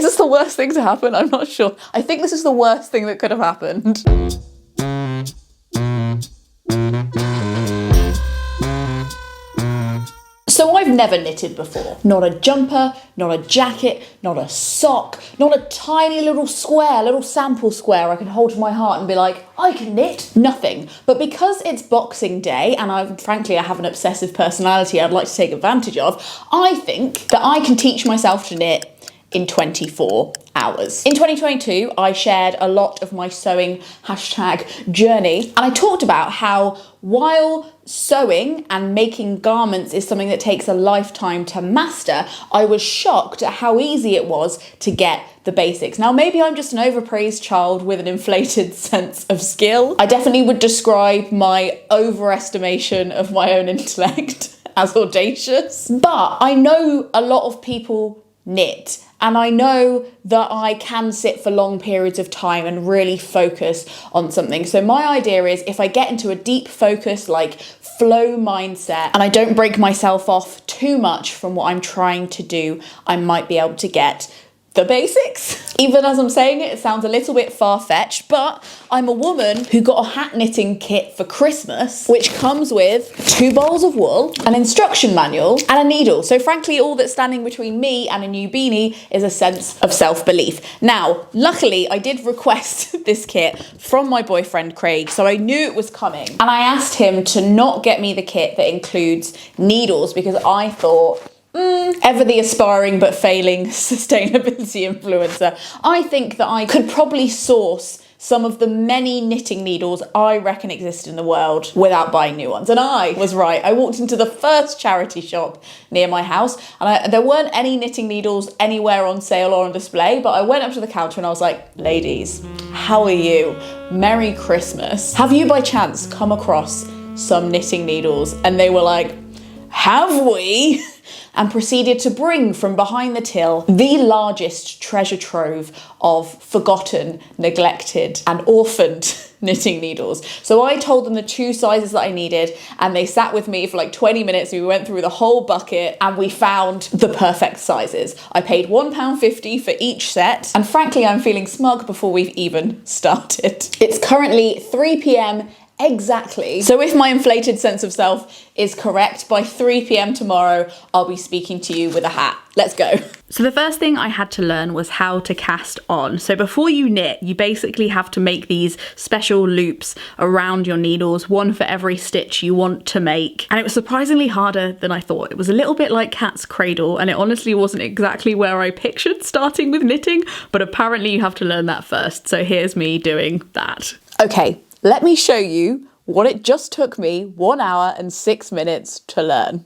this the worst thing to happen? I'm not sure. I think this is the worst thing that could have happened. So I've never knitted before. Not a jumper, not a jacket, not a sock, not a tiny little square, little sample square I can hold to my heart and be like, I can knit. Nothing. But because it's Boxing Day and frankly I have an obsessive personality I'd like to take advantage of, I think that I can teach myself to knit in 24 hours. In 2022, I shared a lot of my sewing #journey, and I talked about how while sewing and making garments is something that takes a lifetime to master, I was shocked at how easy it was to get the basics. Now, maybe I'm just an overpraised child with an inflated sense of skill. I definitely would describe my overestimation of my own intellect as audacious, but I know a lot of people knit, and I know that I can sit for long periods of time and really focus on something. So my idea is if I get into a deep focus, like flow mindset, and I don't break myself off too much from what I'm trying to do, I might be able to get the basics. Even as I'm saying it, it sounds a little bit far-fetched, but I'm a woman who got a hat knitting kit for Christmas, which comes with 2 bowls of wool, an instruction manual, and a needle. So frankly, all that's standing between me and a new beanie is a sense of self-belief. Now, luckily, I did request this kit from my boyfriend, Craig, so I knew it was coming. And I asked him to not get me the kit that includes needles because I thought, ever the aspiring but failing sustainability influencer, I think that I could probably source some of the many knitting needles I reckon exist in the world without buying new ones. And I was right. I walked into the first charity shop near my house and there weren't any knitting needles anywhere on sale or on display, but I went up to the counter and I was like, ladies, how are you? Merry Christmas. Have you by chance come across some knitting needles? And they were like, have we? And proceeded to bring from behind the till the largest treasure trove of forgotten, neglected, and orphaned knitting needles. So I told them the 2 sizes that I needed, and they sat with me for like 20 minutes. We went through the whole bucket and we found the perfect sizes. I paid £1.50 for each set, and frankly, I'm feeling smug before we've even started. It's currently 3 p.m. exactly. So if my inflated sense of self is correct, by 3 p.m. tomorrow, I'll be speaking to you with a hat. Let's go. So the first thing I had to learn was how to cast on. So before you knit, you basically have to make these special loops around your needles, one for every stitch you want to make. And it was surprisingly harder than I thought. It was a little bit like cat's cradle, and it honestly wasn't exactly where I pictured starting with knitting, but apparently you have to learn that first. So here's me doing that. Okay. Let me show you what it just took me 1 hour and 6 minutes to learn.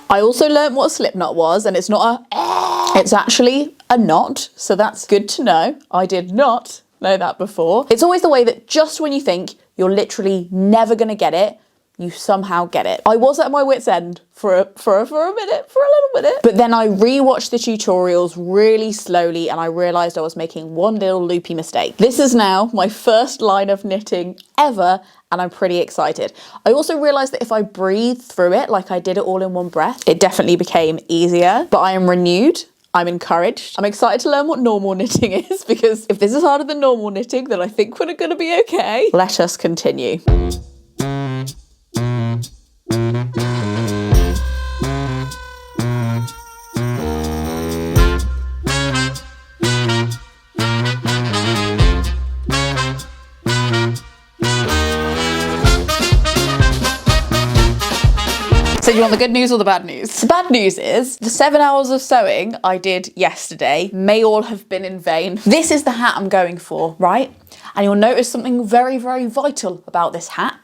I also learned what a slip knot was, and it's not it's actually a knot, so that's good to know. I did not know that before. It's always the way that just when you think you're literally never gonna get it, you somehow get it. I was at my wit's end for a little minute. But then I rewatched the tutorials really slowly and I realized I was making one little loopy mistake. This is now my first line of knitting ever, and I'm pretty excited. I also realized that if I breathed through it like I did it all in one breath, it definitely became easier. But I am renewed. I'm encouraged. I'm excited to learn what normal knitting is, because if this is harder than normal knitting, then I think we're gonna be okay. Let us continue. So do you want the good news or the bad news? The bad news is the 7 hours of sewing I did yesterday may all have been in vain. This is the hat I'm going for, right? And you'll notice something very, very vital about this hat.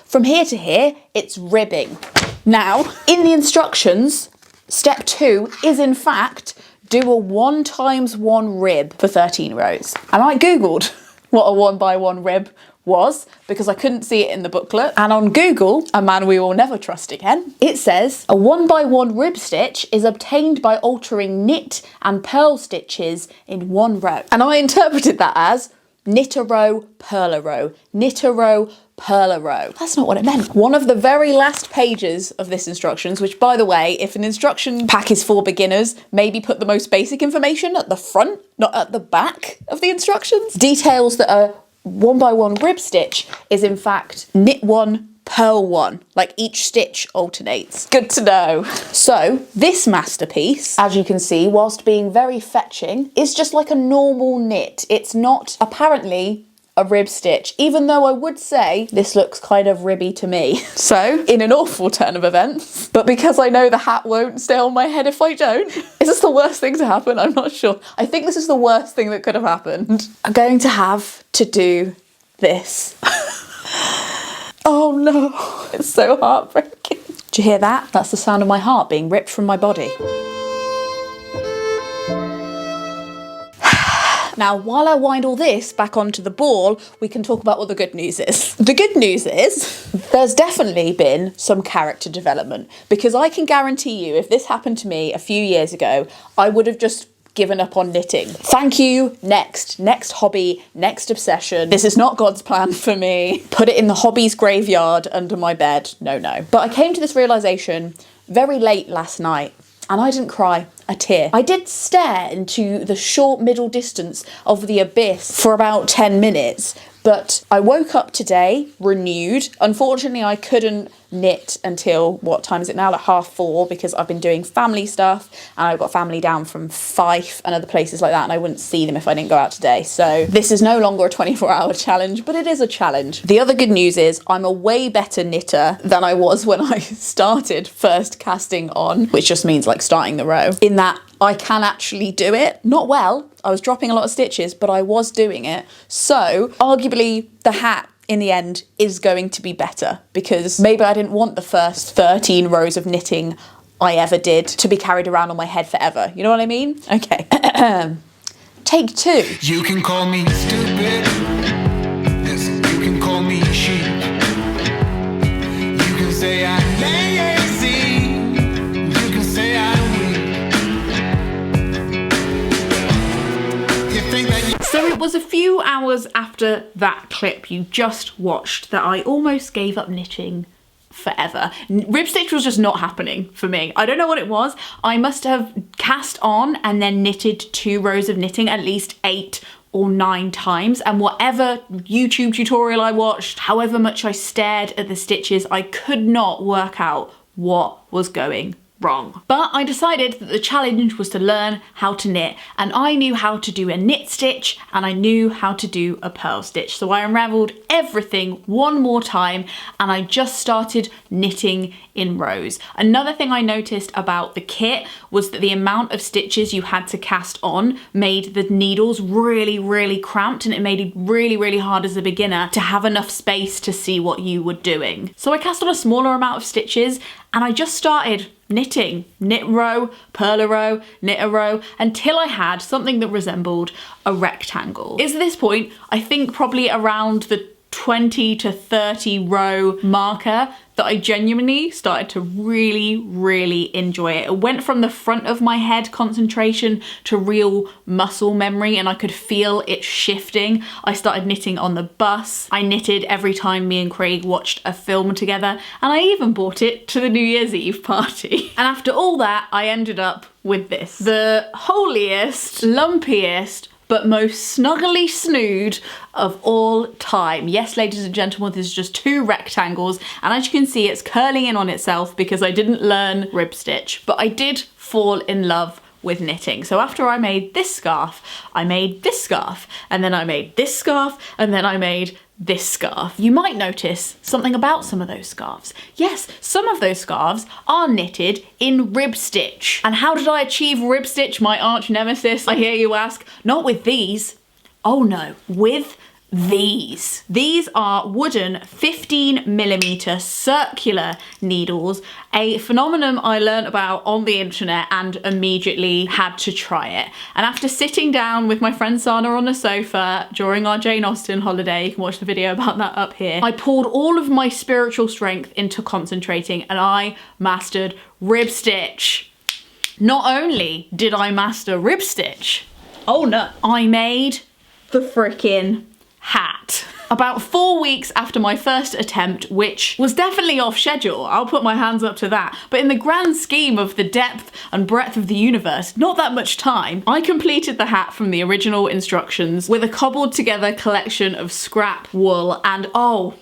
From here to here, it's ribbing. Now, in the instructions, step 2 is in fact do a 1 times 1 rib for 13 rows. And I Googled what a 1 by 1 rib was because I couldn't see it in the booklet. And on Google, a man we will never trust again, it says a 1 by 1 rib stitch is obtained by altering knit and purl stitches in 1 row. And I interpreted that as knit a row, purl a row, knit a row, perler row. That's not what it meant. One of the very last pages of this instructions, which by the way, if an instruction pack is for beginners, maybe put the most basic information at the front, not at the back of the instructions. Details that a 1x1 rib stitch is in fact knit 1, purl 1, like each stitch alternates. Good to know. So this masterpiece, as you can see, whilst being very fetching, is just like a normal knit. It's not apparently a rib stitch, even though I would say this looks kind of ribby to me. So, in an awful turn of events, but because I know the hat won't stay on my head if I don't, is this the worst thing to happen? I'm not sure. I think this is the worst thing that could have happened. I'm going to have to do this. Oh no, it's so heartbreaking. Do you hear that? That's the sound of my heart being ripped from my body. Now, while I wind all this back onto the ball, we can talk about what the good news is. The good news is there's definitely been some character development, because I can guarantee you if this happened to me a few years ago, I would have just given up on knitting. Thank you, next hobby, next obsession. This is not God's plan for me. Put it in the hobbies graveyard under my bed. No. But I came to this realization very late last night, and I didn't cry a tear. I did stare into the short middle distance of the abyss for about 10 minutes, but I woke up today renewed. Unfortunately, I couldn't knit until, what time is it now? Like 4:30, because I've been doing family stuff and I've got family down from Fife and other places like that, and I wouldn't see them if I didn't go out today. So this is no longer a 24-hour challenge, but it is a challenge. The other good news is I'm a way better knitter than I was when I started first casting on, which just means like starting the row, in that I can actually do it. Not well, I was dropping a lot of stitches, but I was doing it. So arguably the hat in the end is going to be better, because maybe I didn't want the first 13 rows of knitting I ever did to be carried around on my head forever. You know what I mean? Okay. Take 2. You can call me stupid. Yes, you can call me sheep. You can say I'm lazy. You can say I'm weak. You think that So it was a few hours after that clip you just watched that I almost gave up knitting forever. Rib stitch was just not happening for me. I don't know what it was. I must have cast on and then knitted 2 rows of knitting at least 8 or 9 times, and whatever YouTube tutorial I watched, however much I stared at the stitches, I could not work out what was going wrong. But I decided that the challenge was to learn how to knit, and I knew how to do a knit stitch and I knew how to do a purl stitch. So I unraveled everything one more time and I just started knitting in rows. Another thing I noticed about the kit was that the amount of stitches you had to cast on made the needles really cramped, and it made it really hard as a beginner to have enough space to see what you were doing. So I cast on a smaller amount of stitches and I just started knitting, knit row, purl a row, knit a row, until I had something that resembled a rectangle. At this point, I think probably around the 20 to 30 row marker that I genuinely started to really enjoy it. It went from the front of my head concentration to real muscle memory, and I could feel it shifting. I started knitting on the bus. I knitted every time me and Craig watched a film together, and I even brought it to the New Year's Eve party. And after all that, I ended up with this. The holiest, lumpiest, but most snuggly snood of all time. Yes, ladies and gentlemen, this is just 2 rectangles, and as you can see, it's curling in on itself because I didn't learn rib stitch, but I did fall in love with knitting. So after I made this scarf, I made this scarf, and then I made this scarf, and then I made this scarf. You might notice something about some of those scarves. Yes, some of those scarves are knitted in rib stitch. And how did I achieve rib stitch, my arch nemesis, I hear you ask? Not with these. Oh no, with these. These are wooden 15mm circular needles, a phenomenon I learned about on the internet and immediately had to try it. And after sitting down with my friend Sana on the sofa during our Jane Austen holiday, you can watch the video about that up here, I poured all of my spiritual strength into concentrating and I mastered rib stitch. Not only did I master rib stitch, oh no, I made the frickin' hat. About 4 weeks after my first attempt, which was definitely off schedule, I'll put my hands up to that, but in the grand scheme of the depth and breadth of the universe, not that much time, I completed the hat from the original instructions with a cobbled together collection of scrap wool, and oh,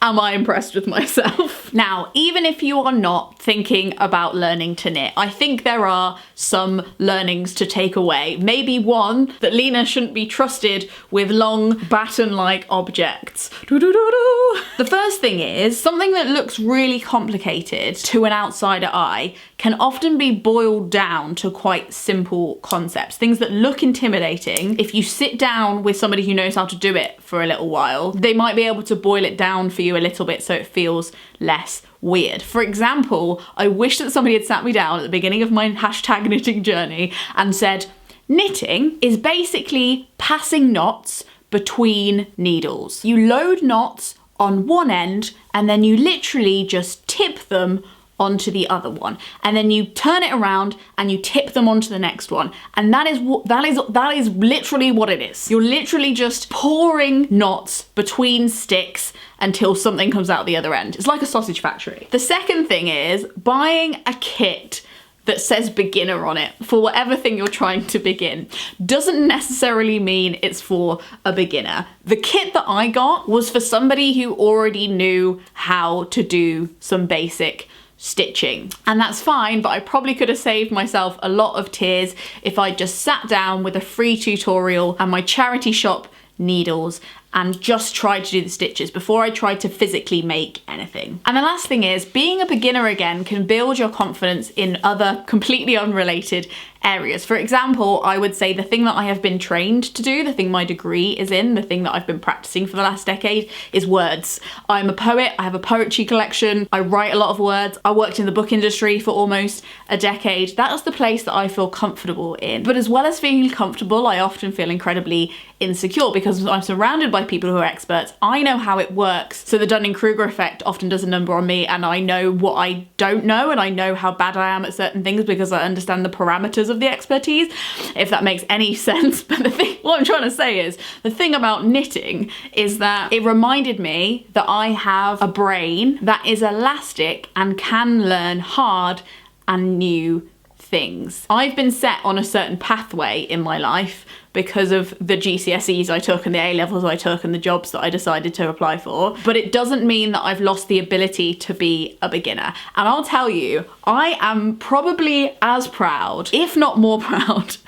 am I impressed with myself? Now, even if you are not thinking about learning to knit, I think there are some learnings to take away. Maybe one, that Leena shouldn't be trusted with long baton-like objects. The first thing is, something that looks really complicated to an outsider eye can often be boiled down to quite simple concepts. Things that look intimidating, if you sit down with somebody who knows how to do it for a little while, they might be able to boil it down for you a little bit so it feels less weird. For example, I wish that somebody had sat me down at the beginning of my hashtag knitting journey and said, knitting is basically passing knots between needles. You load knots on one end and then you literally just tip them onto the other one, and then you turn it around and you tip them onto the next one, and that is literally what it is. You're literally just pouring knots between sticks until something comes out the other end. It's like a sausage factory. The second thing is buying a kit that says beginner on it for whatever thing you're trying to begin doesn't necessarily mean it's for a beginner. The kit that I got was for somebody who already knew how to do some basic stitching, and that's fine, but I probably could have saved myself a lot of tears if I just sat down with a free tutorial and my charity shop needles and just tried to do the stitches before I tried to physically make anything. And the last thing is, being a beginner again can build your confidence in other completely unrelated areas. For example, I would say the thing that I have been trained to do, the thing my degree is in, the thing that I've been practicing for the last decade is words. I'm a poet, I have a poetry collection, I write a lot of words, I worked in the book industry for almost a decade. That is the place that I feel comfortable in. But as well as feeling comfortable, I often feel incredibly insecure because I'm surrounded by people who are experts. I know how it works. So the Dunning-Kruger effect often does a number on me, and I know what I don't know, and I know how bad I am at certain things because I understand the parameters of the expertise, if that makes any sense. But what I'm trying to say is, the thing about knitting is that it reminded me that I have a brain that is elastic and can learn hard and new things. I've been set on a certain pathway in my life because of the GCSEs I took and the A-levels I took and the jobs that I decided to apply for, but it doesn't mean that I've lost the ability to be a beginner. And I'll tell you, I am probably as proud, if not more proud,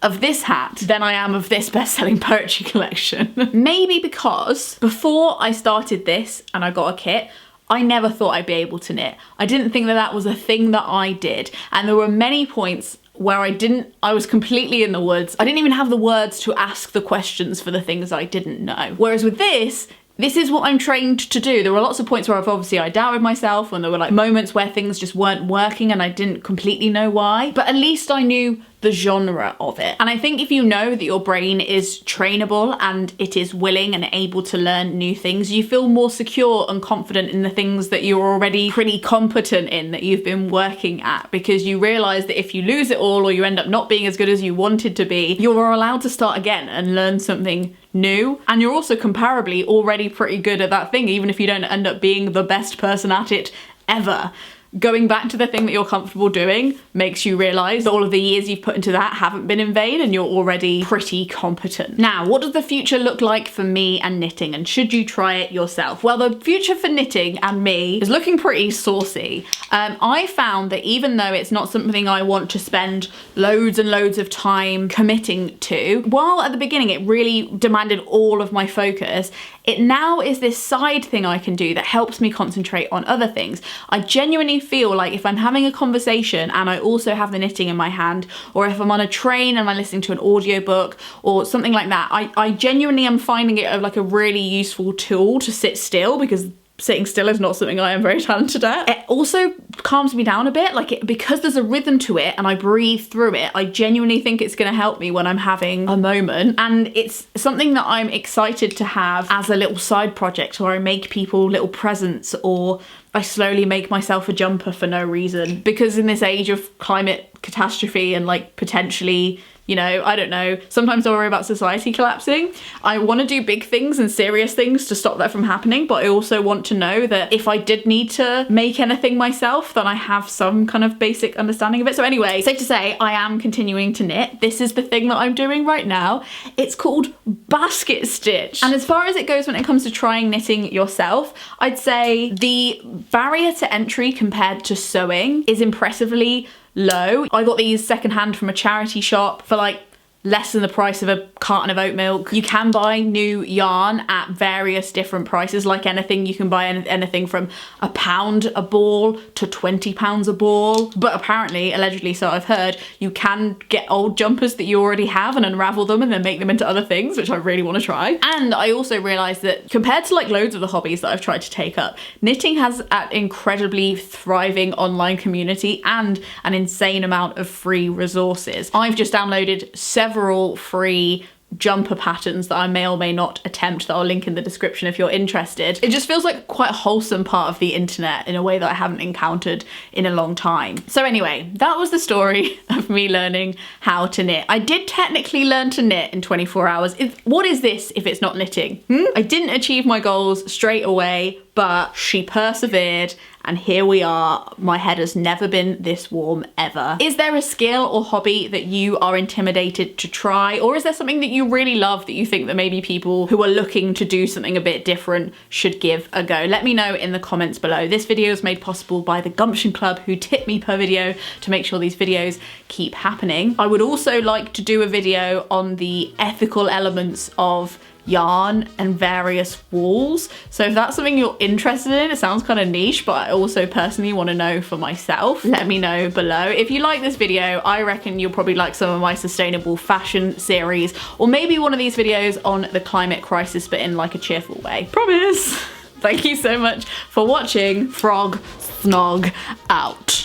of this hat than I am of this best-selling poetry collection. Maybe because before I started this and I got a kit, I never thought I'd be able to knit. I didn't think that that was a thing that I did. And there were many points where I was completely in the woods. I didn't even have the words to ask the questions for the things I didn't know. Whereas with this is what I'm trained to do. There were lots of points where I doubted myself, and there were like moments where things just weren't working and I didn't completely know why, but at least I knew the genre of it. And I think if you know that your brain is trainable and it is willing and able to learn new things, you feel more secure and confident in the things that you're already pretty competent in, that you've been working at, because you realize that if you lose it all or you end up not being as good as you wanted to be, you're allowed to start again and learn something new. And you're also comparably already pretty good at that thing, even if you don't end up being the best person at it ever. Going back to the thing that you're comfortable doing makes you realise that all of the years you've put into that haven't been in vain and you're already pretty competent. Now, what does the future look like for me and knitting, and should you try it yourself? Well, the future for knitting and me is looking pretty saucy. I found that even though it's not something I want to spend loads and loads of time committing to, while at the beginning it really demanded all of my focus, it now is this side thing I can do that helps me concentrate on other things. I genuinely feel like if I'm having a conversation and I also have the knitting in my hand, or if I'm on a train and I'm listening to an audiobook or something like that, I genuinely am finding it like a really useful tool to sit still, because sitting still is not something I am very talented at. It also calms me down a bit, because there's a rhythm to it and I breathe through it. I genuinely think it's gonna help me when I'm having a moment, and it's something that I'm excited to have as a little side project where I make people little presents, or I slowly make myself a jumper for no reason, because in this age of climate catastrophe and like potentially, you know, I don't know, sometimes I worry about society collapsing. I want to do big things and serious things to stop that from happening, but I also want to know that if I did need to make anything myself, then I have some kind of basic understanding of it. So anyway, safe to say, I am continuing to knit. This is the thing that I'm doing right now. It's called basket stitch. And as far as it goes when it comes to trying knitting yourself, I'd say the barrier to entry compared to sewing is impressively low. I got these secondhand from a charity shop for like less than the price of a carton of oat milk. You can buy new yarn at various different prices. Like anything, you can buy anything from £1 a ball to £20 a ball. But apparently, allegedly, so I've heard, you can get old jumpers that you already have and unravel them and then make them into other things, which I really want to try. And I also realised that compared to like loads of the hobbies that I've tried to take up, knitting has an incredibly thriving online community and an insane amount of free resources. I've just downloaded several free jumper patterns that I may or may not attempt that I'll link in the description if you're interested. It just feels like quite a wholesome part of the internet in a way that I haven't encountered in a long time. So anyway, that was the story of me learning how to knit. I did technically learn to knit in 24 hours. What is this if it's not knitting? I didn't achieve my goals straight away, but she persevered and here we are. My head has never been this warm ever. Is there a skill or hobby that you are intimidated to try? Or is there something that you really love that you think that maybe people who are looking to do something a bit different should give a go? Let me know in the comments below. This video is made possible by the Gumption Club, who tip me per video to make sure these videos keep happening. I would also like to do a video on the ethical elements of yarn and various wools. So if that's something you're interested in, it sounds kind of niche, but I also personally want to know for myself. Let me know below. If you like this video, I reckon you'll probably like some of my sustainable fashion series, or maybe one of these videos on the climate crisis, but in like a cheerful way. Promise. Thank you so much for watching. Frog Snog out.